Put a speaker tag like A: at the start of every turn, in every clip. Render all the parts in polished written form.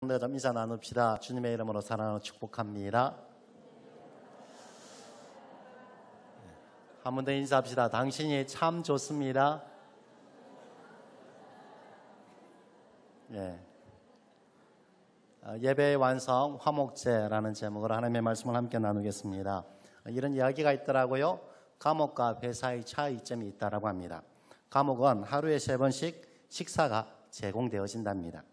A: 좀 인사 나눕시다. 주님의 이름으로 사랑하고 축복합니다. 한 번 더 인사합시다. 당신이 참 좋습니다. 예배의 완성 화목제라는 제목으로 하나님의 말씀을 함께 나누겠습니다. 이런 이야기가 있더라고요. 감옥과 회사의 차이점이 있다고 합니다. 감옥은 하루에 3번씩 식사가 제공되어진답니다.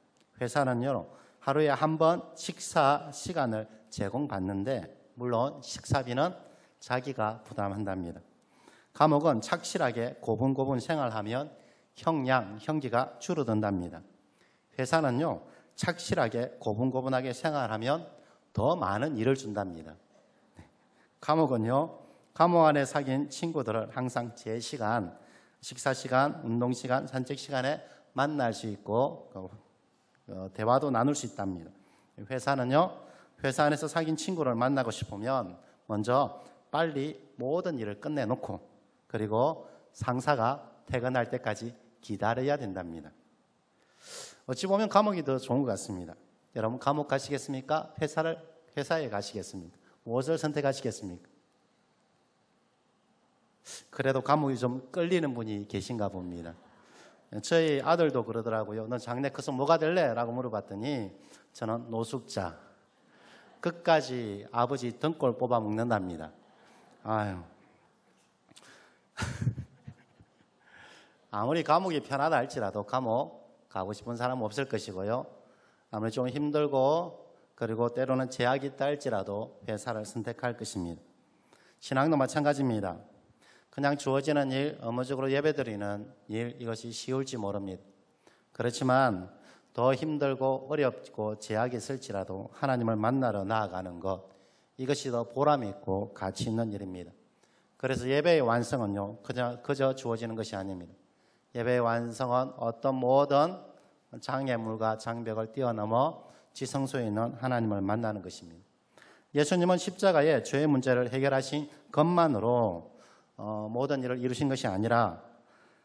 A: 회사는요, 하루에 한 번 식사 시간을 제공받는데 물론 식사비는 자기가 부담한답니다. 감옥은 착실하게 고분고분 생활하면 형량, 형기가 줄어든답니다. 회사는요, 착실하게 고분고분하게 생활하면 더 많은 일을 준답니다. 감옥은요, 감옥 안에 사귄 친구들을 항상 제 시간, 식사 시간, 운동 시간, 산책 시간에 만날 수 있고 대화도 나눌 수 있답니다. 회사는요, 회사 안에서 사귄 친구를 만나고 싶으면 먼저 빨리 모든 일을 끝내놓고 그리고 상사가 퇴근할 때까지 기다려야 된답니다. 어찌 보면 감옥이 더 좋은 것 같습니다. 여러분 감옥 가시겠습니까? 회사에 가시겠습니까? 무엇을 선택하시겠습니까? 그래도 감옥이 좀 끌리는 분이 계신가 봅니다. 저희 아들도 그러더라고요. 너 장래 커서 뭐가 될래? 라고 물어봤더니 저는 노숙자. 끝까지 아버지 등골 뽑아 먹는답니다. 아유. 아무리 감옥이 편하다 할지라도 감옥 가고 싶은 사람은 없을 것이고요. 아무리 좀 힘들고 그리고 때로는 제약이 있다 할지라도 회사를 선택할 것입니다. 신앙도 마찬가지입니다. 그냥 주어지는 일, 업무적으로 예배드리는 일, 이것이 쉬울지 모릅니다. 그렇지만 더 힘들고 어렵고 제약이 있을지라도 하나님을 만나러 나아가는 것, 이것이 더 보람 있고 가치 있는 일입니다. 그래서 예배의 완성은요, 그저 주어지는 것이 아닙니다. 예배의 완성은 어떤 모든 장애물과 장벽을 뛰어넘어 지성소에 있는 하나님을 만나는 것입니다. 예수님은 십자가에 죄의 문제를 해결하신 것만으로 모든 일을 이루신 것이 아니라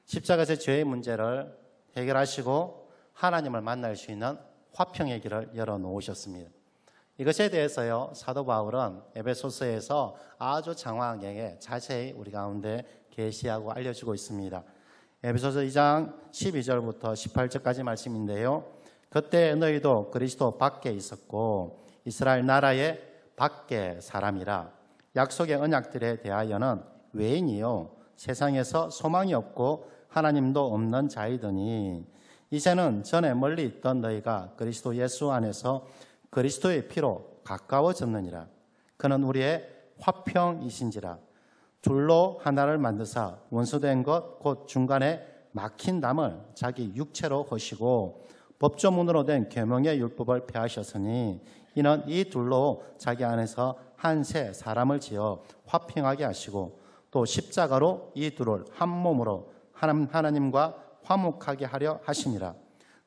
A: 십자가에서 죄의 문제를 해결하시고 하나님을 만날 수 있는 화평의 길을 열어놓으셨습니다. 이것에 대해서요, 사도 바울은 에베소서에서 아주 장황하게 자세히 우리 가운데 계시하고 알려주고 있습니다. 에베소서 2장 12절부터 18절까지 말씀인데요. 그때 너희도 그리스도 밖에 있었고 이스라엘 나라의 밖에 사람이라 약속의 언약들에 대하여는 외인이요 세상에서 소망이 없고 하나님도 없는 자이더니 이제는 전에 멀리 있던 너희가 그리스도 예수 안에서 그리스도의 피로 가까워졌느니라. 그는 우리의 화평이신지라. 둘로 하나를 만드사 원수된 것 곧 중간에 막힌 담을 자기 육체로 허시고 법조문으로 된 계명의 율법을 폐하셨으니 이는 이 둘로 자기 안에서 한 새 사람을 지어 화평하게 하시고 또 십자가로 이 둘을 한 몸으로 하나님과 화목하게 하려 하시니라.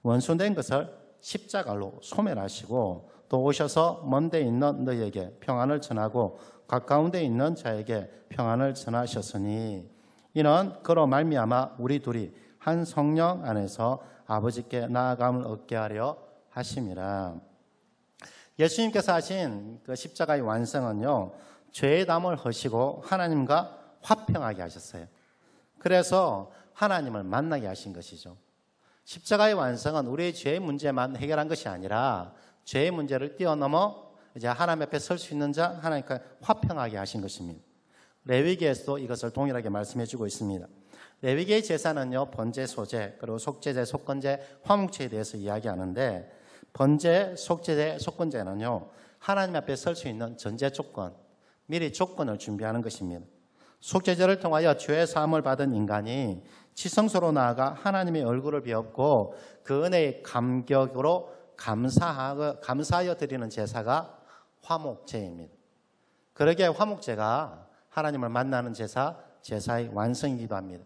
A: 원수된 것을 십자가로 소멸하시고 또 오셔서 먼 데 있는 너희에게 평안을 전하고 가까운 데 있는 자에게 평안을 전하셨으니 이는 그로 말미암아 우리 둘이 한 성령 안에서 아버지께 나아감을 얻게 하려 하심이라. 예수님께서 하신 그 십자가의 완성은요, 죄의 담을 허시고 하나님과 화평하게 하셨어요. 그래서 하나님을 만나게 하신 것이죠. 십자가의 완성은 우리의 죄의 문제만 해결한 것이 아니라 죄의 문제를 뛰어넘어 이제 하나님 앞에 설 수 있는 자, 하나님과 화평하게 하신 것입니다. 레위기에서도 이것을 동일하게 말씀해 주고 있습니다. 레위기의 제사는요, 번제, 소제, 그리고 속죄제, 속건제, 화목제에 대해서 이야기하는데 번제, 속죄제, 속건제는요, 하나님 앞에 설 수 있는 전제 조건, 미리 조건을 준비하는 것입니다. 속죄제를 통하여 죄의 사함을 받은 인간이 지성소로 나아가 하나님의 얼굴을 비었고 그 은혜의 감격으로 감사하여 드리는 제사가 화목제입니다. 그러기에 화목제가 하나님을 만나는 제사의 완성이기도 합니다.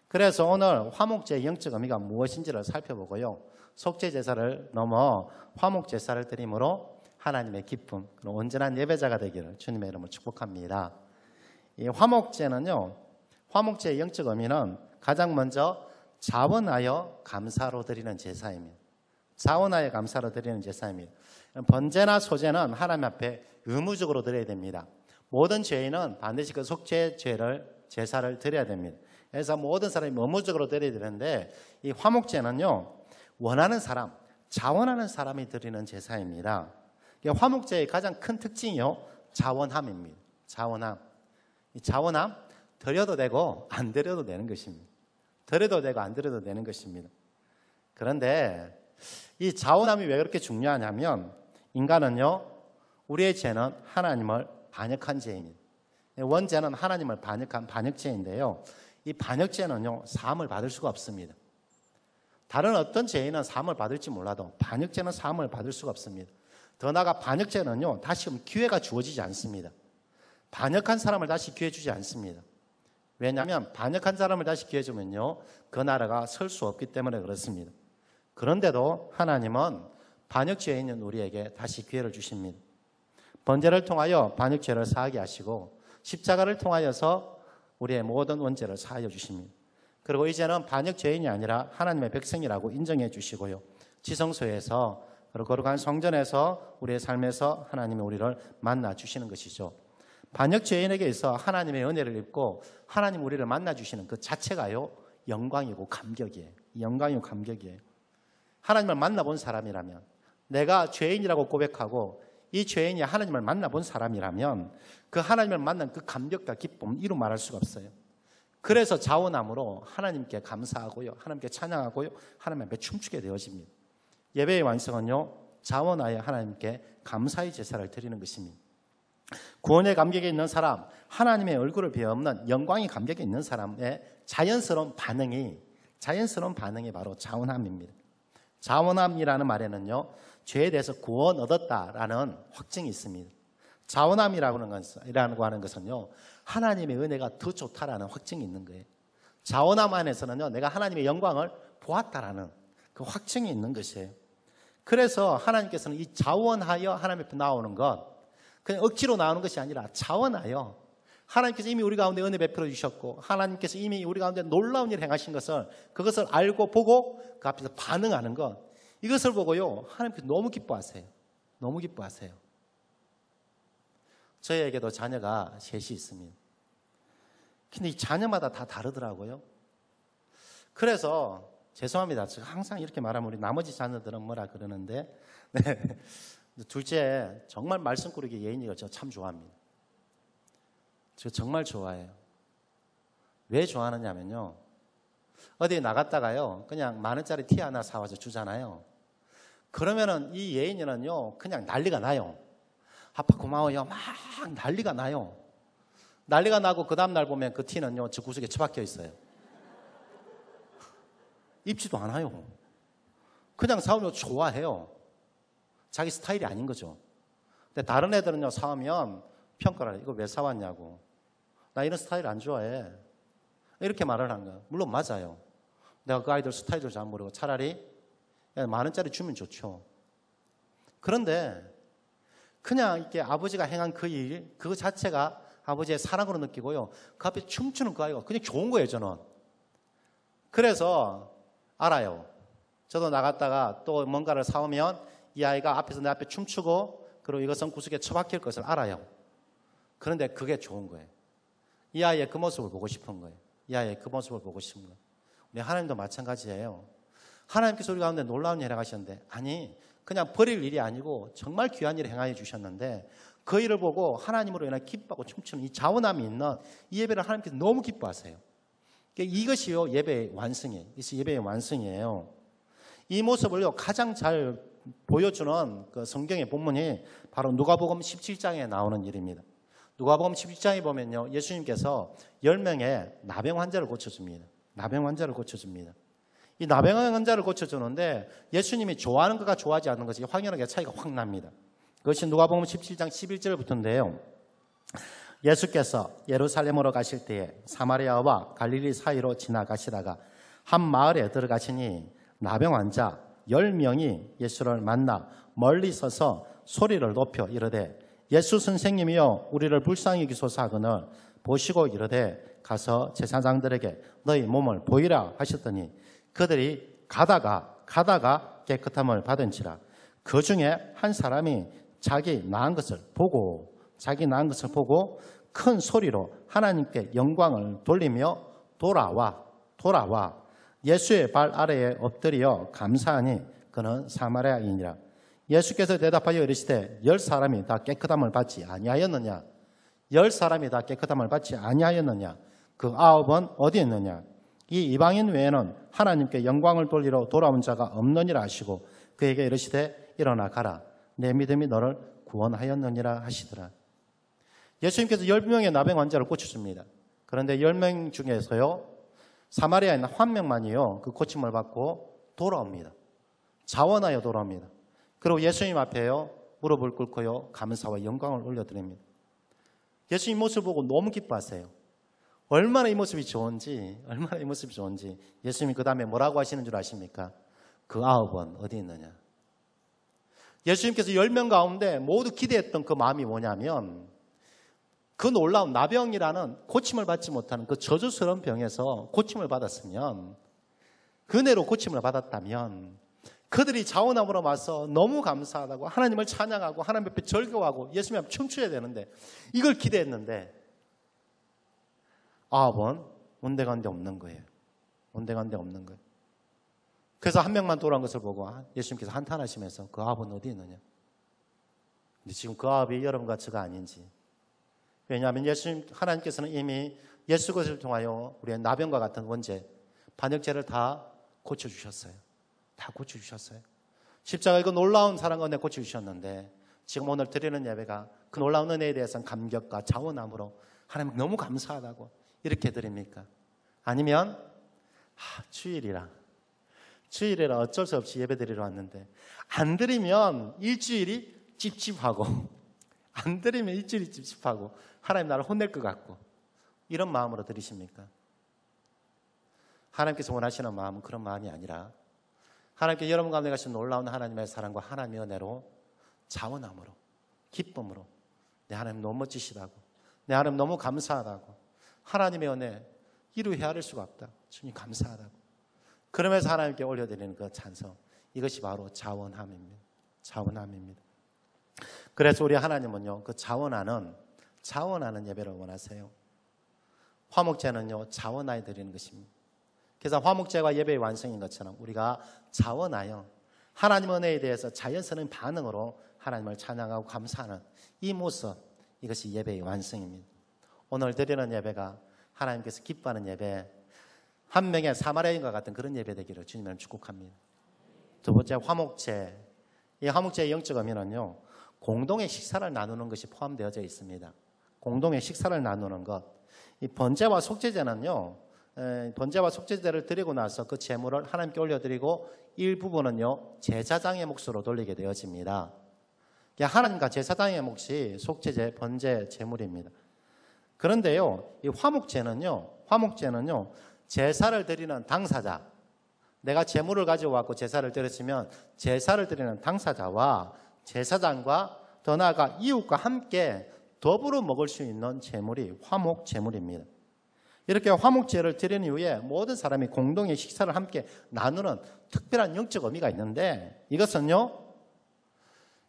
A: 그래서 오늘 화목제의 영적 의미가 무엇인지를 살펴보고요. 속죄제사를 넘어 화목제사를 드림으로 하나님의 기쁨, 그리고 온전한 예배자가 되기를 주님의 이름으로 축복합니다. 이 화목제는요, 화목제의 영적 의미는 가장 먼저 자원하여 감사로 드리는 제사입니다. 자원하여 감사로 드리는 제사입니다. 번제나 소제는 하나님 앞에 의무적으로 드려야 됩니다. 모든 죄인은 반드시 그 속죄 제사를 드려야 됩니다. 그래서 모든 사람이 의무적으로 드려야 되는데 이 화목제는요, 원하는 사람, 자원하는 사람이 드리는 제사입니다. 화목제의 가장 큰 특징이요, 자원함입니다. 자원함. 이 자원함, 드려도 되고 안 드려도 되는 것입니다. 드려도 되고 안 드려도 되는 것입니다. 그런데 이 자원함이 왜 그렇게 중요하냐면, 인간은요, 우리의 죄는 하나님을 반역한 죄입니다. 원죄는 하나님을 반역한 반역죄인데요, 이 반역죄는요, 사함을 받을 수가 없습니다. 다른 어떤 죄인은 사함을 받을지 몰라도 반역죄는 사함을 받을 수가 없습니다. 더 나아가 반역죄는요, 다시금 기회가 주어지지 않습니다. 반역한 사람을 다시 기회 주지 않습니다. 왜냐하면 반역한 사람을 다시 기회 주면요, 그 나라가 설 수 없기 때문에 그렇습니다. 그런데도 하나님은 반역죄인 우리에게 다시 기회를 주십니다. 번제를 통하여 반역죄를 사하게 하시고 십자가를 통하여서 우리의 모든 원죄를 사하여 주십니다. 그리고 이제는 반역죄인이 아니라 하나님의 백성이라고 인정해 주시고요, 지성소에서 그리고 거룩한 성전에서 우리의 삶에서 하나님이 우리를 만나 주시는 것이죠. 반역죄인에게 있어 하나님의 은혜를 입고 하나님 우리를 만나 주시는 그 자체가요, 영광이고 감격이에요. 영광이고 감격이에요. 하나님을 만나본 사람이라면, 내가 죄인이라고 고백하고 이 죄인이 하나님을 만나본 사람이라면 그 하나님을 만난 그 감격과 기쁨 이루 말할 수가 없어요. 그래서 자원함으로 하나님께 감사하고요, 하나님께 찬양하고요, 하나님 앞에 춤추게 되어집니다. 예배의 완성은요, 자원하여 하나님께 감사의 제사를 드리는 것입니다. 구원의 감격에 있는 사람, 하나님의 얼굴을 비없는 영광의 감격에 있는 사람의 자연스러운 반응이 바로 자원함입니다. 자원함이라는 말에는요, 죄에 대해서 구원 얻었다라는 확증이 있습니다. 자원함이라고 하는 것은요, 하나님의 은혜가 더 좋다라는 확증이 있는 거예요. 자원함 안에서는요, 내가 하나님의 영광을 보았다라는 그 확증이 있는 것이에요. 그래서 하나님께서는 이 자원하여 하나님 앞에 나오는 것, 그냥 억지로 나오는 것이 아니라 자원하여, 하나님께서 이미 우리 가운데 은혜 베풀어 주셨고 하나님께서 이미 우리 가운데 놀라운 일을 행하신 것을, 그것을 알고 보고 그 앞에서 반응하는 것, 이것을 보고요, 하나님께서 너무 기뻐하세요. 너무 기뻐하세요. 저희에게도 자녀가 셋이 있습니다. 근데 이 자녀마다 다 다르더라고요. 그래서 죄송합니다. 제가 항상 이렇게 말하면 우리 나머지 자녀들은 뭐라 그러는데, 네. 둘째 정말 말씀 꾸르기 예인이가 저 참 좋아합니다. 저 정말 좋아해요. 왜 좋아하느냐면요, 어디 나갔다가요, 그냥 10,000원짜리 티 하나 사와서 주잖아요. 그러면은 이 예인이는요, 그냥 난리가 나요. 아빠 고마워요. 막 난리가 나요. 난리가 나고 그 다음날 보면 그 티는요, 저 구석에 처박혀 있어요. 입지도 않아요. 그냥 사오면 좋아해요. 자기 스타일이 아닌 거죠. 근데 다른 애들은요, 사오면 평가를 해요. 이거 왜 사왔냐고. 나 이런 스타일 안 좋아해. 이렇게 말을 한 거예요. 물론 맞아요. 내가 그 아이들 스타일을 잘 모르고 차라리 10,000원짜리 주면 좋죠. 그런데 그냥 이렇게 아버지가 행한 그 일, 그 자체가 아버지의 사랑으로 느끼고요, 그 앞에 춤추는 그 아이가 그냥 좋은 거예요, 저는. 그래서 알아요. 저도 나갔다가 또 뭔가를 사오면 이 아이가 앞에서 내 앞에 춤추고 그리고 이것은 구석에 처박힐 것을 알아요. 그런데 그게 좋은 거예요. 이 아이의 그 모습을 보고 싶은 거예요. 이 아이의 그 모습을 보고 싶은 거예요. 우리 하나님도 마찬가지예요. 하나님께서 우리 가운데 놀라운 일을 행하셨는데, 아니 그냥 버릴 일이 아니고 정말 귀한 일을 행하여 주셨는데, 그 일을 보고 하나님으로 인해 기뻐하고 춤추는 이 자원함이 있는 이 예배를 하나님께서 너무 기뻐하세요. 이것이요, 예배의 완성이에요. 이것이 예배의 완성이에요. 이 모습을요, 가장 잘 보여주는 그 성경의 본문이 바로 누가복음 17장에 나오는 일입니다. 누가복음 17장에 보면요, 예수님께서 10명의 나병 환자를 고쳐줍니다. 나병 환자를 고쳐줍니다. 이 나병 환자를 고쳐주는데 예수님이 좋아하는 것과 좋아하지 않는 것이 확연하게 차이가 확 납니다. 그것이 누가복음 17장 11절부터인데요. 예수께서 예루살렘으로 가실 때에 사마리아와 갈릴리 사이로 지나가시다가 한 마을에 들어가시니 나병 환자 10명이 예수를 만나 멀리 서서 소리를 높여 이르되, 예수 선생님이여 우리를 불쌍히 여기소서 하거늘 보시고 이르되, 가서 제사장들에게 너희 몸을 보이라 하셨더니 그들이 가다가 깨끗함을 받은지라. 그 중에 한 사람이 자기 낳은 것을 보고 큰 소리로 하나님께 영광을 돌리며 돌아와 예수의 발 아래에 엎드려 감사하니 그는 사마리아인이라. 예수께서 대답하여 이르시되 10사람이 다 깨끗함을 받지 아니하였느냐? 10사람이 다 깨끗함을 받지 아니하였느냐? 그 9은 어디 있느냐? 이 이방인 외에는 하나님께 영광을 돌리러 돌아온 자가 없느니라 하시고 그에게 이르시되 일어나 가라. 내 믿음이 너를 구원하였느니라 하시더라. 예수님께서 10명의 나병 환자를 고쳐줍니다. 그런데 10명 중에서요, 사마리아인 한 명만이요, 그 고침을 받고 돌아옵니다. 자원하여 돌아옵니다. 그리고 예수님 앞에요, 무릎을 꿇고요, 감사와 영광을 올려드립니다. 예수님 모습을 보고 너무 기뻐하세요. 얼마나 이 모습이 좋은지 예수님이 그 다음에 뭐라고 하시는 줄 아십니까? 그 9은 어디 있느냐? 예수님께서 10명 가운데 모두 기대했던 그 마음이 뭐냐면 그 놀라운 나병이라는 고침을 받지 못하는 그 저주스러운 병에서 고침을 받았으면, 은혜로 고침을 받았다면 그들이 자원함으로 와서 너무 감사하다고 하나님을 찬양하고 하나님 앞에 절교하고 예수님 앞에 춤춰야 되는데 이걸 기대했는데 9은 온데간데 없는 거예요. 온데간데 없는 거예요. 그래서 한 명만 돌아온 것을 보고 예수님께서 한탄하시면서 그 9은 어디 있느냐? 근데 지금 그 9이 여러분과 저가 아닌지. 왜냐하면 하나님께서는 이미 예수 그리스도를 통하여 우리의 나병과 같은 원죄, 반역죄를 다 고쳐주셨어요. 다 고쳐주셨어요. 십자가의 그 놀라운 사랑 가운데 고쳐주셨는데 지금 오늘 드리는 예배가 그 놀라운 은혜에 대해서는 감격과 자원함으로 하나님 너무 감사하다고 이렇게 드립니까? 아니면 주일이라 어쩔 수 없이 예배 드리러 왔는데 안 드리면 일주일이 찝찝하고 안 드리면 일주일이 찝찝하고 하나님 나를 혼낼 것 같고 이런 마음으로 드리십니까? 하나님께서 원하시는 마음은 그런 마음이 아니라 하나님께 여러분 가운데 가신 놀라운 하나님의 사랑과 하나님의 은혜로 자원함으로 기쁨으로 내 하나님 너무 멋지시다고 내 하나님 너무 감사하다고 하나님의 은혜 이루 헤아릴 수가 없다. 주님 감사하다고 그러면서 하나님께 올려드리는 그 찬송, 이것이 바로 자원함입니다. 자원함입니다. 그래서 우리 하나님은요, 그 자원하는 예배를 원하세요. 화목제는요, 자원하여 드리는 것입니다. 그래서 화목제가 예배의 완성인 것처럼 우리가 자원하여 하나님의 은혜에 대해서 자연스러운 반응으로 하나님을 찬양하고 감사하는 이 모습, 이것이 예배의 완성입니다. 오늘 드리는 예배가 하나님께서 기뻐하는 예배, 한 명의 사마리아인과 같은 그런 예배 되기를 주님을 축복합니다. 두 번째, 화목제. 이 화목제의 영적 의미는요, 공동의 식사를 나누는 것이 포함되어져 있습니다. 공동의 식사를 나누는 것. 이 번제와 속죄제는요, 번제와 속죄제를 드리고 나서 그 제물을 하나님께 올려드리고 일부분은요, 제사장의 몫으로 돌리게 되어집니다. 하나님과 제사장의 몫이 속죄제, 번제, 제물입니다. 그런데요, 이 화목제는요, 제사를 드리는 당사자, 내가 제물을 가지고 왔고 제사를 드렸으면 제사를 드리는 당사자와 제사장과 더 나아가 이웃과 함께 더불어 먹을 수 있는 제물이 화목제물입니다. 이렇게 화목제를 드린 이후에 모든 사람이 공동의 식사를 함께 나누는 특별한 영적 의미가 있는데 이것은요,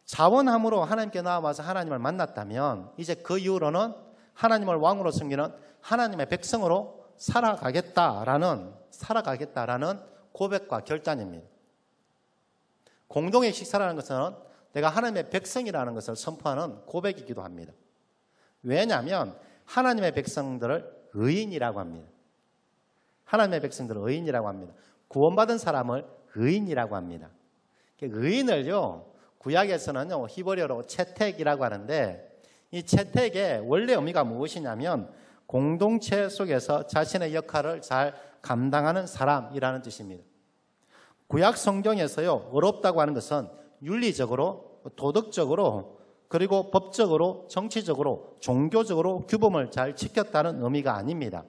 A: 자원함으로 하나님께 나와서 하나님을 만났다면 이제 그 이후로는 하나님을 왕으로 섬기는 하나님의 백성으로 살아가겠다라는 고백과 결단입니다. 공동의 식사라는 것은 내가 하나님의 백성이라는 것을 선포하는 고백이기도 합니다. 왜냐하면 하나님의 백성들을 의인이라고 합니다. 하나님의 백성들을 의인이라고 합니다. 구원받은 사람을 의인이라고 합니다. 의인을요, 구약에서는요, 히브리어로 채택이라고 하는데 이 채택의 원래 의미가 무엇이냐면 공동체 속에서 자신의 역할을 잘 감당하는 사람이라는 뜻입니다. 구약 성경에서요, 의롭다고 하는 것은 윤리적으로, 도덕적으로, 그리고 법적으로, 정치적으로, 종교적으로 규범을 잘 지켰다는 의미가 아닙니다.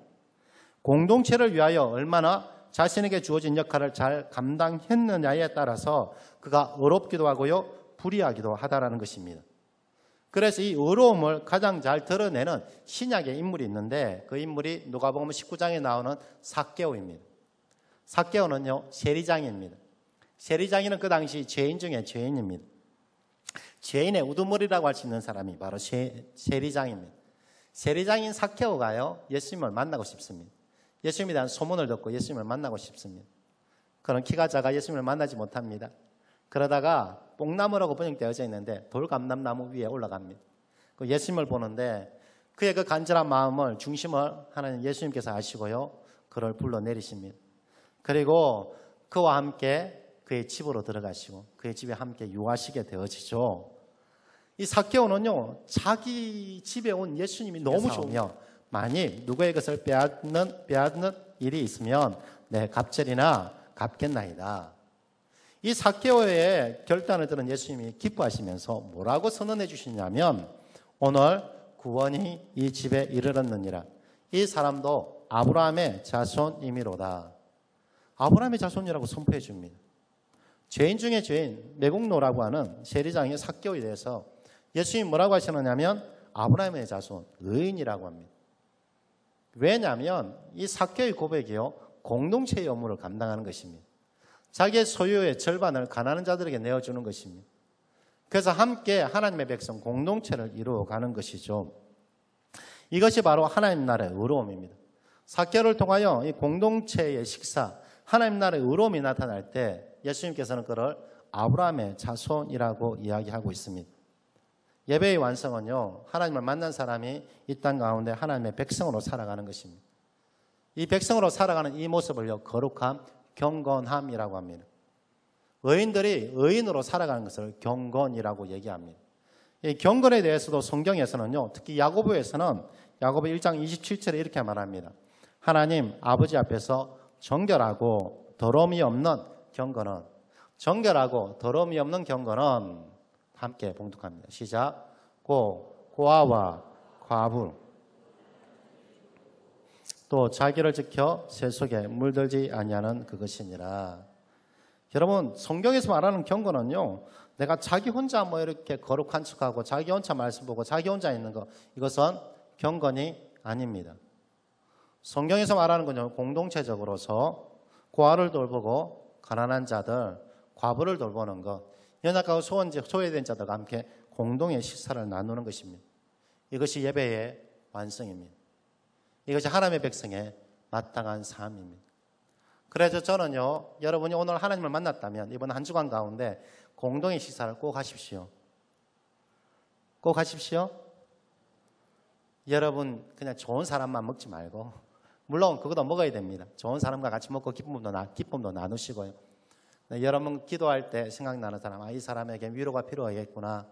A: 공동체를 위하여 얼마나 자신에게 주어진 역할을 잘 감당했느냐에 따라서 그가 의롭기도 하고요, 불의하기도 하다라는 것입니다. 그래서 이 의로움을 가장 잘 드러내는 신약의 인물이 있는데 그 인물이 누가복음 19장에 나오는 삭개오입니다. 삭개오는요, 세리장입니다. 세리장이는 그 당시 죄인 중에 죄인입니다. 죄인의 우두머리라고 할 수 있는 사람이 바로 세리장입니다. 세리장인 삭개오가요, 예수님을 만나고 싶습니다. 예수님에 대한 소문을 듣고 예수님을 만나고 싶습니다. 그런 키가 작아 예수님을 만나지 못합니다. 그러다가 뽕나무라고 번역되어져 있는데 돌감람나무 위에 올라갑니다. 그 예수님을 보는데 그의 그 간절한 마음을, 중심을 하나님 예수님께서 아시고요, 그를 불러내리십니다. 그리고 그와 함께 그의 집으로 들어가시고 그의 집에 함께 유하시게 되어지죠. 이 삭개오는요, 자기 집에 온 예수님이 너무 좋으며 만일 누구의 것을 빼앗는 일이 있으면 내 갑절이나 갚겠나이다. 이 삭개오의 결단을 들은 예수님이 기뻐하시면서 뭐라고 선언해 주시냐면, 오늘 구원이 이 집에 이르렀느니라. 이 사람도 아브라함의 자손이미로다. 아브라함의 자손이라고 선포해 줍니다. 죄인 중에 죄인, 매국노라고 하는 세리장의 삭개오에 대해서 예수님이 뭐라고 하시느냐면 아브라함의 자손, 의인이라고 합니다. 왜냐하면 이 삭개오의 고백이요, 공동체의 업무를 감당하는 것입니다. 자기의 소유의 절반을 가난한 자들에게 내어주는 것입니다. 그래서 함께 하나님의 백성 공동체를 이루어가는 것이죠. 이것이 바로 하나님 나라의 의로움입니다. 삭개오를 통하여 이 공동체의 식사, 하나님 나라의 의로움이 나타날 때 예수님께서는 그를 아브라함의 자손이라고 이야기하고 있습니다. 예배의 완성은요, 하나님을 만난 사람이 이 땅 가운데 하나님의 백성으로 살아가는 것입니다. 이 백성으로 살아가는 이 모습을요, 거룩함, 경건함이라고 합니다. 의인들이 의인으로 살아가는 것을 경건이라고 얘기합니다. 이 경건에 대해서도 성경에서는요, 특히 야고보에서는 야고보 1장 27절에 이렇게 말합니다. 하나님 아버지 앞에서 정결하고 더러움이 없는 경건은, 정결하고 더러움이 없는 경건은 함께 봉독합니다. 시작. 고아와 과부, 또 자기를 지켜 새 속에 물들지 아니하는 그것이니라. 여러분, 성경에서 말하는 경건은요, 내가 자기 혼자 뭐 이렇게 거룩한 척하고 자기 혼자 말씀 보고 자기 혼자 있는 거, 이것은 경건이 아닙니다. 성경에서 말하는 건요, 공동체적으로서 고아를 돌보고 가난한 자들, 과부를 돌보는 것, 연약하고 소외된 자들과 함께 공동의 식사를 나누는 것입니다. 이것이 예배의 완성입니다. 이것이 하나님의 백성의 마땅한 삶입니다. 그래서 저는요, 여러분이 오늘 하나님을 만났다면 이번 한 주간 가운데 공동의 식사를 꼭 하십시오. 꼭 하십시오. 여러분 그냥 좋은 사람만 먹지 말고, 물론 그것도 먹어야 됩니다. 좋은 사람과 같이 먹고 기쁨도 나누시고요. 여러분 기도할 때 생각나는 사람, 이 사람에게 위로가 필요하겠구나.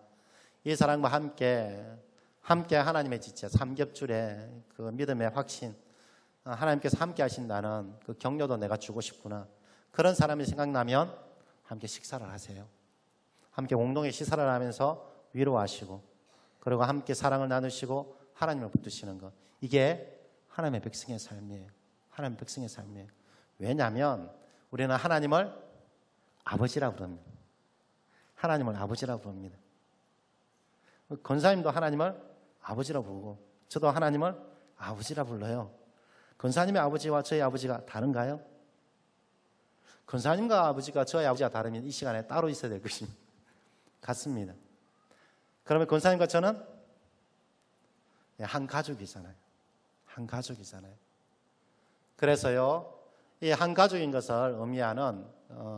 A: 이 사람과 함께 하나님의 지체, 삼겹줄에 그 믿음의 확신, 하나님께서 함께 하신다는 그 격려도 내가 주고 싶구나. 그런 사람이 생각나면 함께 식사를 하세요. 함께 공동의 식사를 하면서 위로하시고, 그리고 함께 사랑을 나누시고 하나님을 붙드시는 것, 이게 하나님의 백성의 삶이에요. 하나님의 백성의 삶이에요. 왜냐하면 우리는 하나님을 아버지라고 부릅니다. 하나님을 아버지라고 부릅니다. 권사님도 하나님을 아버지라고 부르고, 저도 하나님을 아버지라 불러요. 권사님의 아버지와 저의 아버지가 다른가요? 권사님과 아버지가 저의 아버지가 다르면 이 시간에 따로 있어야 될 것입니다. 같습니다. 그러면 권사님과 저는 한 가족이잖아요. 한 가족이잖아요. 그래서요, 이 한 가족인 것을 의미하는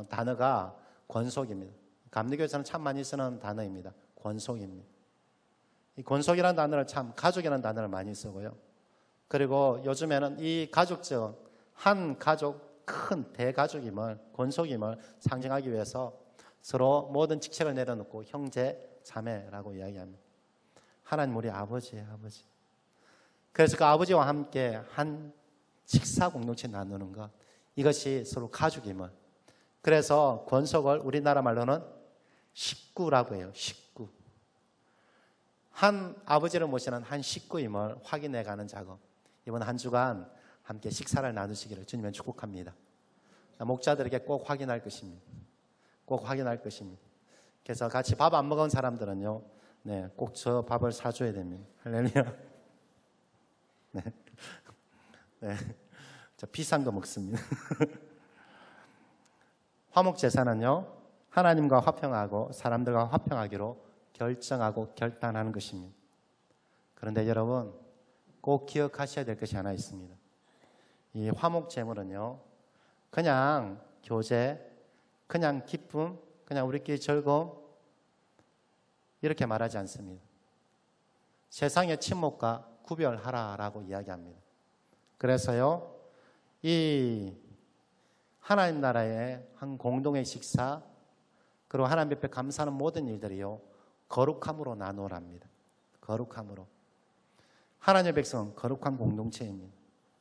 A: 단어가 권속입니다. 감리교에서는 참 많이 쓰는 단어입니다. 권속입니다. 이 권속이라는 단어를 참, 가족이라는 단어를 많이 쓰고요. 그리고 요즘에는 이 가족적, 한 가족, 큰 대가족임을, 권속임을 상징하기 위해서 서로 모든 직책을 내려놓고 형제, 자매라고 이야기합니다. 하나님 우리 아버지예요, 아버지. 그래서 그 아버지와 함께 한 식사 공동체 나누는 것, 이것이 서로 가족임을. 그래서 권속을 우리나라 말로는 식구라고 해요. 식구. 한 아버지를 모시는 한 식구임을 확인해가는 작업. 이번 한 주간 함께 식사를 나누시기를 주님은 축복합니다. 목자들에게 꼭 확인할 것입니다. 꼭 확인할 것입니다. 그래서 같이 밥 안 먹은 사람들은요, 네, 꼭 저 밥을 사줘야 됩니다. 할렐루야. 네, 네, 저 비싼 거 먹습니다. 화목 제사는요, 하나님과 화평하고 사람들과 화평하기로 결정하고 결단하는 것입니다. 그런데 여러분 꼭 기억하셔야 될 것이 하나 있습니다. 이 화목 제물은요, 그냥 교제, 그냥 기쁨, 그냥 우리끼리 즐거움 이렇게 말하지 않습니다. 세상의 침묵과 구별하라라고 이야기합니다. 그래서요, 이 하나님 나라의 한 공동의 식사, 그리고 하나님 앞에 감사하는 모든 일들이요, 거룩함으로 나누랍니다. 거룩함으로. 하나님의 백성은 거룩한 공동체입니다.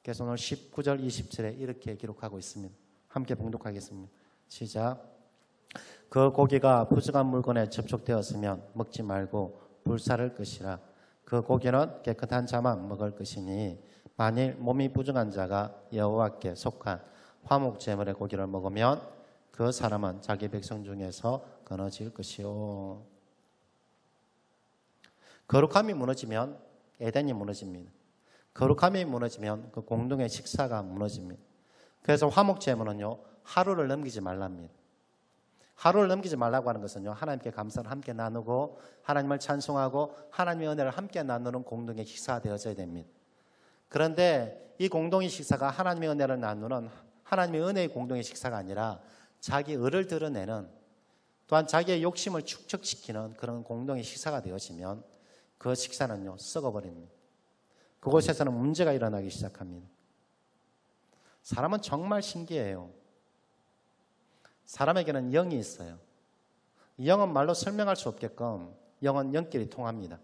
A: 그래서 오늘 19절 20절에 이렇게 기록하고 있습니다. 함께 봉독하겠습니다. 시작. 그 고기가 부정한 물건에 접촉되었으면 먹지 말고 불사를 것이라. 그 고기는 깨끗한 자만 먹을 것이니 만일 몸이 부정한 자가 여호와께 속한 화목 제물의 고기를 먹으면 그 사람은 자기 백성 중에서 끊어질 것이요. 거룩함이 무너지면 에덴이 무너집니다. 거룩함이 무너지면 그 공동의 식사가 무너집니다. 그래서 화목 제물은요, 하루를 넘기지 말랍니다. 하루를 넘기지 말라고 하는 것은요, 하나님께 감사를 함께 나누고 하나님을 찬송하고 하나님의 은혜를 함께 나누는 공동의 식사가 되어져야 됩니다. 그런데 이 공동의 식사가 하나님의 은혜를 나누는 하나님의 은혜의 공동의 식사가 아니라 자기 의를 드러내는, 또한 자기의 욕심을 축적시키는 그런 공동의 식사가 되어지면 그 식사는요, 썩어버립니다. 그곳에서는 문제가 일어나기 시작합니다. 사람은 정말 신기해요. 사람에게는 영이 있어요. 영은 말로 설명할 수 없게끔 영은 영끼리 통합니다.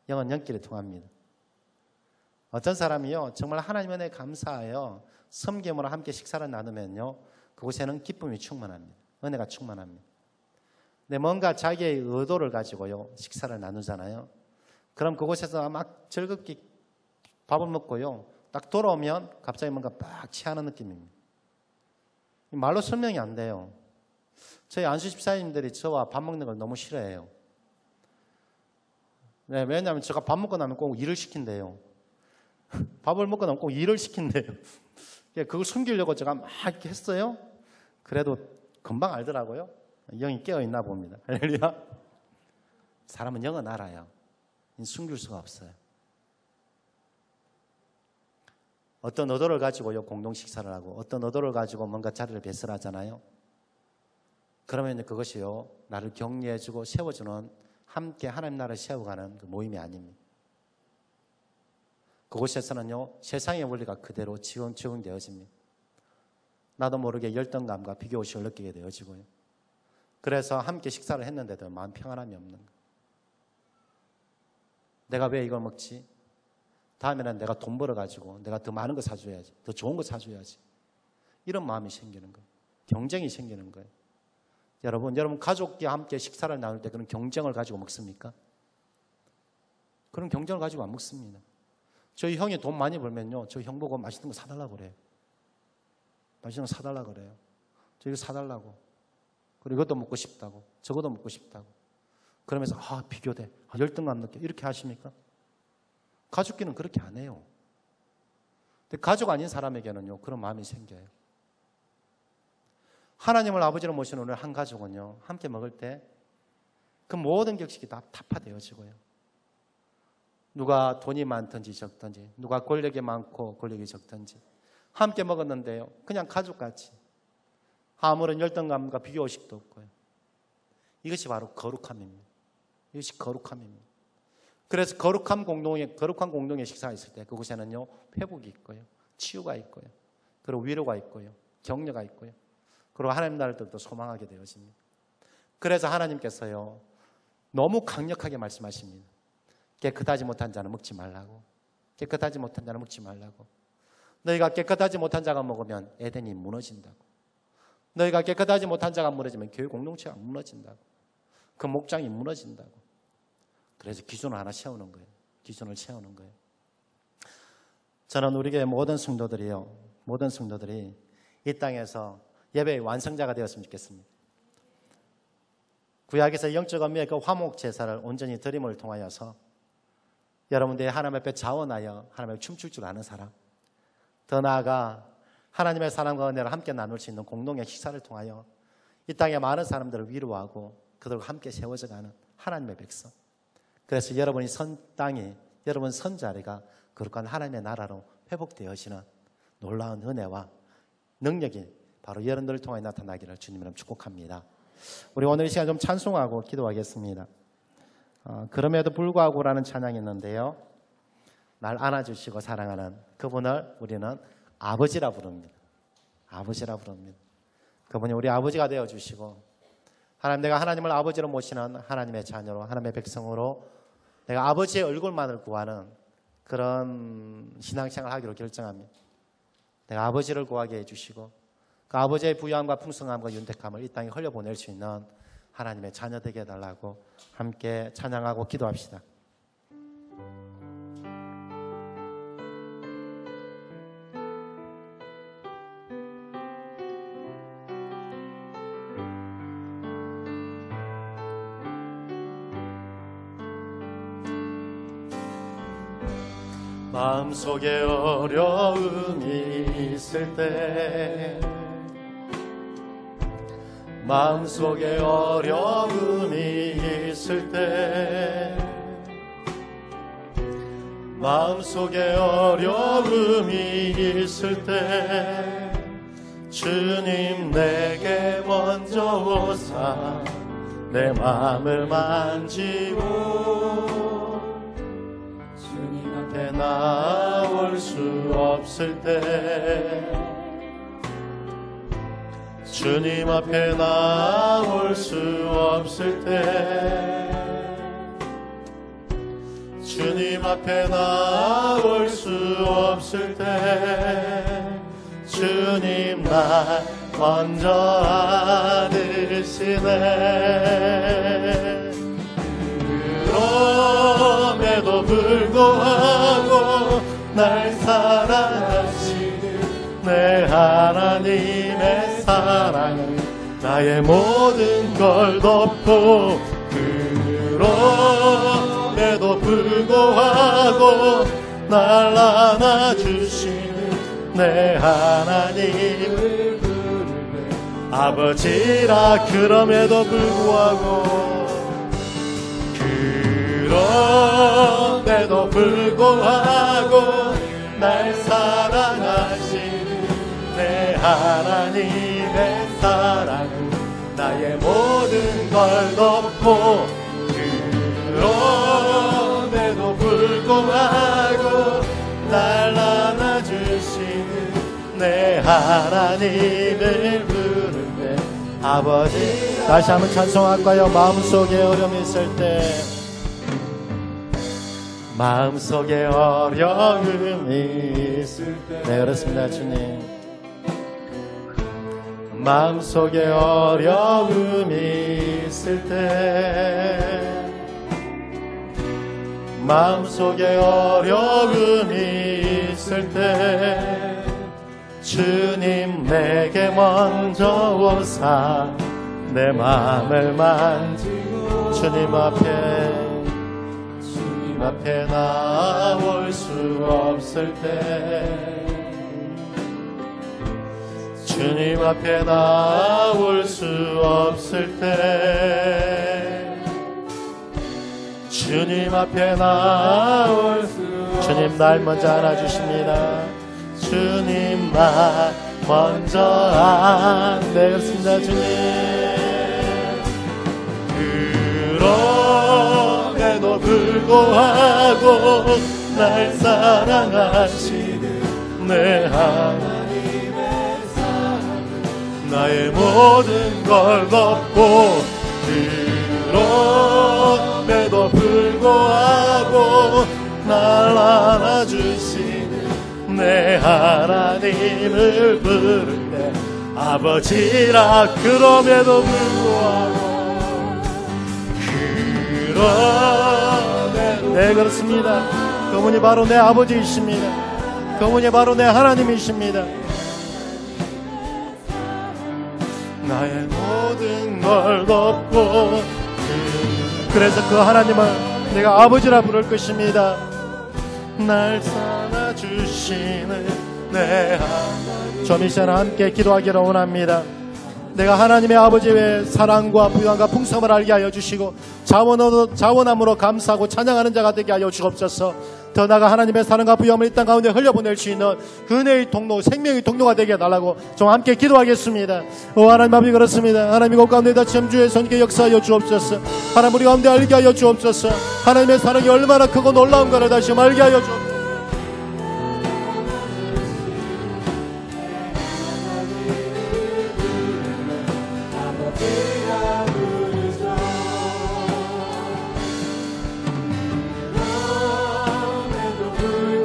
A: 영은 영끼리 통합니다. 어떤 사람이요, 정말 하나님 은혜에 감사하여 섬김으로 함께 식사를 나누면요, 그곳에는 기쁨이 충만합니다. 은혜가 충만합니다. 근데 뭔가 자기의 의도를 가지고요, 식사를 나누잖아요. 그럼 그곳에서 막 즐겁게 밥을 먹고요, 딱 돌아오면 갑자기 뭔가 막 취하는 느낌입니다. 말로 설명이 안 돼요. 저희 안수 집사님들이 저와 밥 먹는 걸 너무 싫어해요. 네, 왜냐하면 제가 밥 먹고 나면 꼭 일을 시킨대요. 밥을 먹고 나면 꼭 일을 시킨대요. 그걸 숨기려고 제가 막 이렇게 했어요. 그래도 금방 알더라고요. 영이 깨어있나 봅니다. 할렐루야. 사람은 영은 알아요. 숨길 수가 없어요. 어떤 의도를 가지고요, 공동 식사를 하고 어떤 의도를 가지고 뭔가 자리를 배설하잖아요. 그러면 그것이요, 나를 격려해주고 세워주는, 함께 하나님 나라를 세워가는 그 모임이 아닙니다. 그곳에서는요, 세상의 원리가 그대로 적용되어집니다. 나도 모르게 열등감과 비교의식을 느끼게 되어지고요. 그래서 함께 식사를 했는데도 마음 평안함이 없는 거예요. 내가 왜 이걸 먹지? 다음에는 내가 돈 벌어가지고 내가 더 많은 거 사줘야지, 더 좋은 거 사줘야지, 이런 마음이 생기는 거예요. 경쟁이 생기는 거예요. 여러분 가족과 함께 식사를 나눌 때 그런 경쟁을 가지고 먹습니까? 그런 경쟁을 가지고 안 먹습니다. 저희 형이 돈 많이 벌면요, 저희 형 보고 맛있는 거 사달라고 그래요. 맛있는 거 사달라고 그래요. 저 이거 사달라고. 그리고 이것도 먹고 싶다고, 저것도 먹고 싶다고. 그러면서 비교돼, 열등감 느껴, 이렇게 하십니까? 가족끼리는 그렇게 안 해요. 근데 가족 아닌 사람에게는요, 그런 마음이 생겨요. 하나님을 아버지로 모시는 오늘 한 가족은요, 함께 먹을 때 그 모든 격식이 다 타파되어지고요. 누가 돈이 많든지 적든지, 누가 권력이 많고 권력이 적든지 함께 먹었는데요, 그냥 가족같이 아무런 열등감과 비교의식도 없고요. 이것이 바로 거룩함입니다. 이것이 거룩함입니다. 그래서 거룩한 공동의 식사가 있을 때 그곳에는요, 회복이 있고요, 치유가 있고요, 그리고 위로가 있고요, 격려가 있고요, 그리고 하나님 나라를 또 소망하게 되어집니다. 그래서 하나님께서요, 너무 강력하게 말씀하십니다. 깨끗하지 못한 자는 먹지 말라고. 깨끗하지 못한 자는 먹지 말라고. 너희가 깨끗하지 못한 자가 먹으면 에덴이 무너진다고. 너희가 깨끗하지 못한 자가 무너지면 교회 공동체가 무너진다고. 그 목장이 무너진다고. 그래서 기준을 하나 세우는 거예요. 기준을 세우는 거예요. 저는 우리 교회 모든 성도들이 이 땅에서 예배의 완성자가 되었으면 좋겠습니다. 구약에서 영적 의미의 그 화목 제사를 온전히 드림을 통하여서 여러분들이 하나님 앞에 자원하여 하나님 앞에 춤출 줄 아는 사람, 더 나아가 하나님의 사랑과 은혜를 함께 나눌 수 있는 공동의 식사를 통하여 이 땅에 많은 사람들을 위로하고 그들과 함께 세워져가는 하나님의 백성. 그래서 여러분이 선 땅이, 여러분 선 자리가 거룩한 하나님의 나라로 회복되어지는 놀라운 은혜와 능력이 바로 여러분들을 통해 나타나기를 주님으로 축복합니다. 우리 오늘 이 시간 좀 찬송하고 기도하겠습니다. 그럼에도 불구하고라는 찬양이 있는데요, 날 안아주시고 사랑하는 그분을 우리는 아버지라 부릅니다. 아버지라 부릅니다. 그분이 우리 아버지가 되어주시고, 하나님, 내가 하나님을 아버지로 모시는 하나님의 자녀로, 하나님의 백성으로 내가 아버지의 얼굴만을 구하는 그런 신앙생활을 하기로 결정합니다. 내가 아버지를 구하게 해주시고 그 아버지의 부유함과 풍성함과 윤택함을 이 땅에 흘려보낼 수 있는 하나님의 자녀 되게 해달라고 함께 찬양하고 기도합시다. 마음속에 어려움이 있을 때, 마음속에 어려움이 있을 때, 마음속에 어려움이 있을 때 주님 내게 먼저 오사 내 마음을 만지고 나올 수 없을 때, 주님 앞에 나올 수 없을 때, 주님 앞에 나올 수 없을 때 주님 날 먼저 안으시네. 그럼에도 불구하고 날 사랑하시는 내 하나님의 사랑은 나의 모든 걸 덮고, 그럼에도 불구하고 날 안아주시는 내 하나님을 부르네. 아버지라. 그럼에도 불구하고, 그럼에도 불구하고 날 사랑하시는 내 하나님의 사랑은 나의 모든 걸 덮고, 그럼에도 불구하고 날 안아주시는 내 하나님을 부르네. 아버지. 다시 한번 찬송할까요? 마음속에 어려움이 있을 때, 마음속에 어려움이 있을 때. 네, 그렇습니다. 주님. 마음속에 어려움이 있을 때, 마음속에 어려움이 있을 때 주님 내게 먼저 오사 내 마음을 만지고, 주님 앞에 나올 수 없을 때, 주님 앞에 나올 수 없을 때, 주님 앞에 나올 수, 주님 날 먼저 안아주십니다. 주님 날 먼저 안내었습니다. 주님. 그럼에도 불구하고 날 사랑하시는 내 하나님의 사랑은 나의 모든 걸 덮고, 그럼에도 불구하고 날 안아주시는 내 하나님을 부를 때 아버지라. 그럼에도 불구하고, 네, 그렇습니다. 그분이 바로 내 아버지이십니다. 그분이 바로 내 하나님이십니다. 나의 모든 걸 덮고, 그래서 그 하나님을 내가 아버지라 부를 것입니다. 날 살아주시는 내 하나님. 좀 이 시간 함께 기도하기를 원합니다.
B: 내가 하나님의 아버지의 사랑과 부양과 풍성함을 알게 하여 주시고 자원함으로 감사하고 찬양하는 자가 되게 하여 주옵소서. 더 나아가 하나님의 사랑과 부양을 이 땅 가운데 흘려보낼 수 있는 은혜의 통로, 생명의 통로가 되게 해달라고 좀 함께 기도하겠습니다. 하나님 아버지 그렇습니다. 하나님 이곳 가운데다 주의 손께 역사하여 주옵소서. 하나님 우리 가운데 알게 하여 주옵소서. 하나님의 사랑이 얼마나 크고 놀라운가를 다시 알게 하여 주옵소서.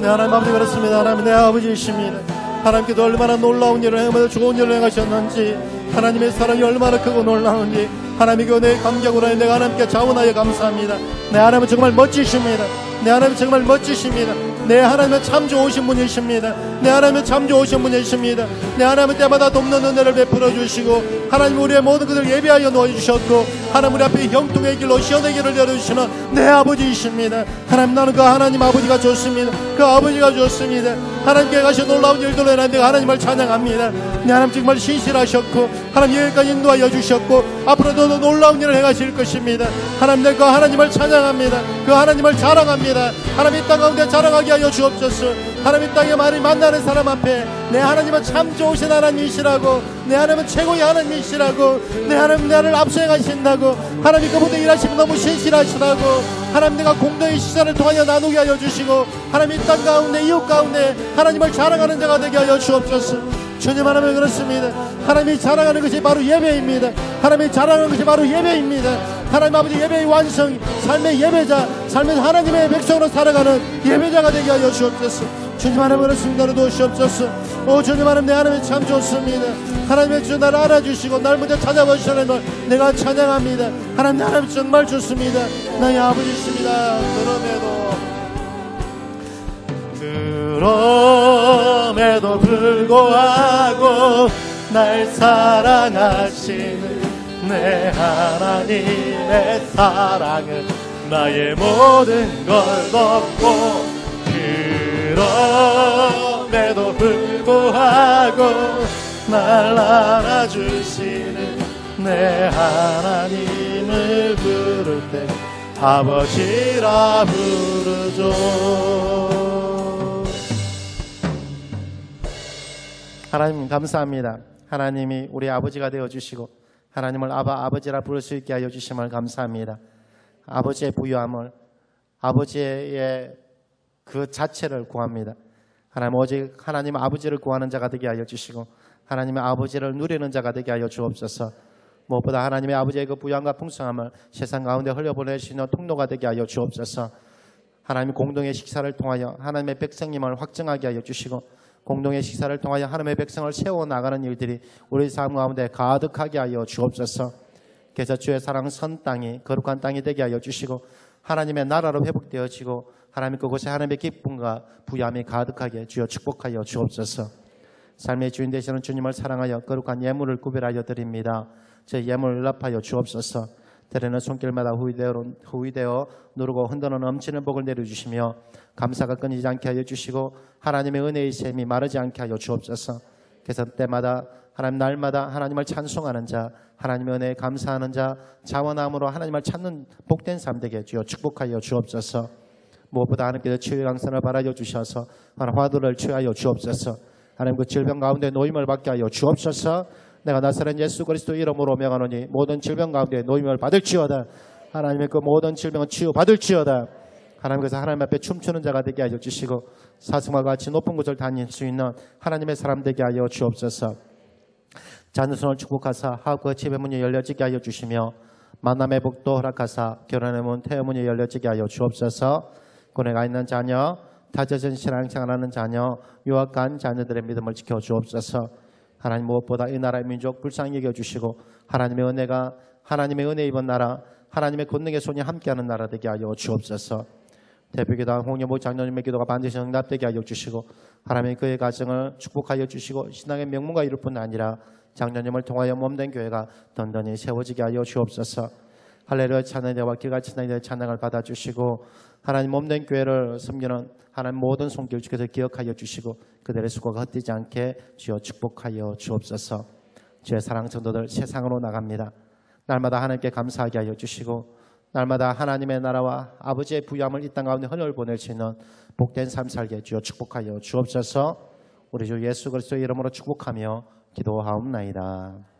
B: 하나님 아버지 그렇습니다. 하나님 내 아버지이십니다. 하나님께도 얼마나 놀라운 일을 행하며 좋은 일을 행하셨는지, 하나님의 사랑이 얼마나 크고 놀라운지 하나님의 은혜의 감격으로 내가 하나님께 자원하여 감사합니다. 내 하나님은 정말 멋지십니다. 내 하나님은 정말 멋지십니다. 내 하나님은 참 좋으신 분이십니다. 내 하나님은 참 좋으신 분이십니다. 내 하나님은 때마다 돕는 은혜를 베풀어 주시고, 하나님 우리의 모든 것을 예비하여 놓아주셨고, 하나님 우리 앞에 형통의 길로 시원의 길을 열어주시는 내 아버지이십니다. 하나님 나는 그 하나님 아버지가 좋습니다. 그 아버지가 좋습니다. 하나님께 가신 놀라운 일들로 인하여 내가 하나님을 찬양합니다. 내 하나님 정말 신실하셨고, 하나님 여기까지 인도하여 주셨고, 앞으로도 더 놀라운 일을 행하실 것입니다. 하나님 내 그 하나님을 찬양합니다. 그 하나님을 자랑합니다. 하나님 이 땅 가운데 자랑하게 하여 주옵소서. 하나님 이 땅에 많이 만나는 사람 앞에 내 하나님은 참 좋으신 하나님이시라고, 내 하나님은 최고의 하나님이시라고, 내 하나님 나를 앞서가신다고, 하나님 그분도 일하시면 너무 신실하시다고, 하나님 내가 공동의 시간을 통하여 나누게 하여 주시고, 하나님 이 땅 가운데 이웃 가운데 하나님을 자랑하는 자가 되게 하여 주옵소서. 주님 하나님 그렇습니다. 하나님이 자랑하는 것이 바로 예배입니다. 하나님이 자랑하는 것이 바로 예배입니다. 하나님 아버지 예배의 완성, 삶의 예배자, 삶의 하나님의 백성으로 살아가는 예배자가 되게 하여 주옵소서. 주님 하나님 그렇습니다. 도우시옵소서. 주님 하나님 내 하나님 참 좋습니다. 하나님의 주 나를 알아주시고 날 먼저 찾아보시는 걸 내가 찬양합니다. 하나님 내 하나님 정말 좋습니다. 나의 아버지십니다. 그럼에도 불구하고 날 사랑하시는 내 하나님의 사랑은 나의 모든 걸 덮고, 그럼에도 불구하고 날 알아주시는 내 하나님을 부를 때 아버지라 부르죠. 하나님 감사합니다. 하나님이 우리 아버지가 되어주시고 하나님을 아버지라 부를 수 있게 하여 주심을 감사합니다. 아버지의 부유함을, 아버지의 그 자체를 구합니다. 하나님 오직 하나님 아버지를 구하는 자가 되게 하여 주시고, 하나님의 아버지를 누리는 자가 되게 하여 주옵소서. 무엇보다 하나님의 아버지의 그 부양과 풍성함을 세상 가운데 흘려보낼 수 있는 통로가 되게 하여 주옵소서. 하나님 공동의 식사를 통하여 하나님의 백성님을 확증하게 하여 주시고, 공동의 식사를 통하여 하나님의 백성을 세워나가는 일들이 우리 삶 가운데 가득하게 하여 주옵소서. 그래서 주의 사랑 선 땅이 거룩한 땅이 되게 하여 주시고, 하나님의 나라로 회복되어지고, 하나님 그곳에 하나님의 기쁨과 부유함이 가득하게 주여 축복하여 주옵소서. 삶의 주인 되시는 주님을 사랑하여 거룩한 예물을 구별하여 드립니다. 제 예물을 연락하여 주옵소서. 때로는 손길마다 후위되어 누르고 흔드는 넘치는 복을 내려주시며, 감사가 끊이지 않게 하여 주시고, 하나님의 은혜의 샘이 마르지 않게 하여 주옵소서. 그래서 때마다 하나님 날마다 하나님을 찬송하는 자, 하나님의 은혜에 감사하는 자, 자원함으로 하나님을 찾는 복된 삶 되게 주여 축복하여 주옵소서. 무엇보다 하나님께서 치유의 강선을 바라여 주셔서 화두를 취하여 주옵소서. 하나님 그 질병 가운데 노임을 받게 하여 주옵소서. 내가 나사렛 예수 그리스도 이름으로 명하노니 모든 질병 가운데 노임을 받을지어다. 하나님의 그 모든 질병은 치유받을지어다. 하나님께서 하나님 앞에 춤추는 자가 되게 하여 주시고, 사슴과 같이 높은 곳을 다닐 수 있는 하나님의 사람 되게 하여 주옵소서. 자녀손을 축복하사 하고 집의 문이 열려지게 하여 주시며, 만남의 복도 허락하사 결혼의 문 태의 문이 열려지게 하여 주옵소서. 고뇌가 있는 자녀, 다져진 신앙생활하는 자녀, 유학간 자녀들의 믿음을 지켜 주옵소서. 하나님 무엇보다 이 나라의 민족 불쌍히 여겨주시고, 하나님의 은혜가 하나님의 은혜 입은 나라, 하나님의 권능의 손이 함께하는 나라 되게 하여 주옵소서. 대표기도한 홍여보 장로님의 기도가 반드시 응답되게 하여 주시고, 하나님의 그의 가정을 축복하여 주시고, 신앙의 명문가 이룰 뿐 아니라 장로님을 통하여 몸된 교회가 든든히 세워지게 하여 주옵소서. 할렐루야 찬양대와 길같이 나의 찬양을 받아주시고, 하나님 몸된 교회를 섬기는 하나님 모든 손길 주께서 기억하여 주시고, 그들의 수고가 헛되지 않게 주여 축복하여 주옵소서. 주의 사랑 성도들 세상으로 나갑니다. 날마다 하나님께 감사하게 하여 주시고 날마다 하나님의 나라와 아버지의 부유함을 이 땅 가운데 헌혈 보낼 수 있는 복된 삶 살게 주여 축복하여 주옵소서. 우리 주 예수 그리스도의 이름으로 축복하며 기도하옵나이다.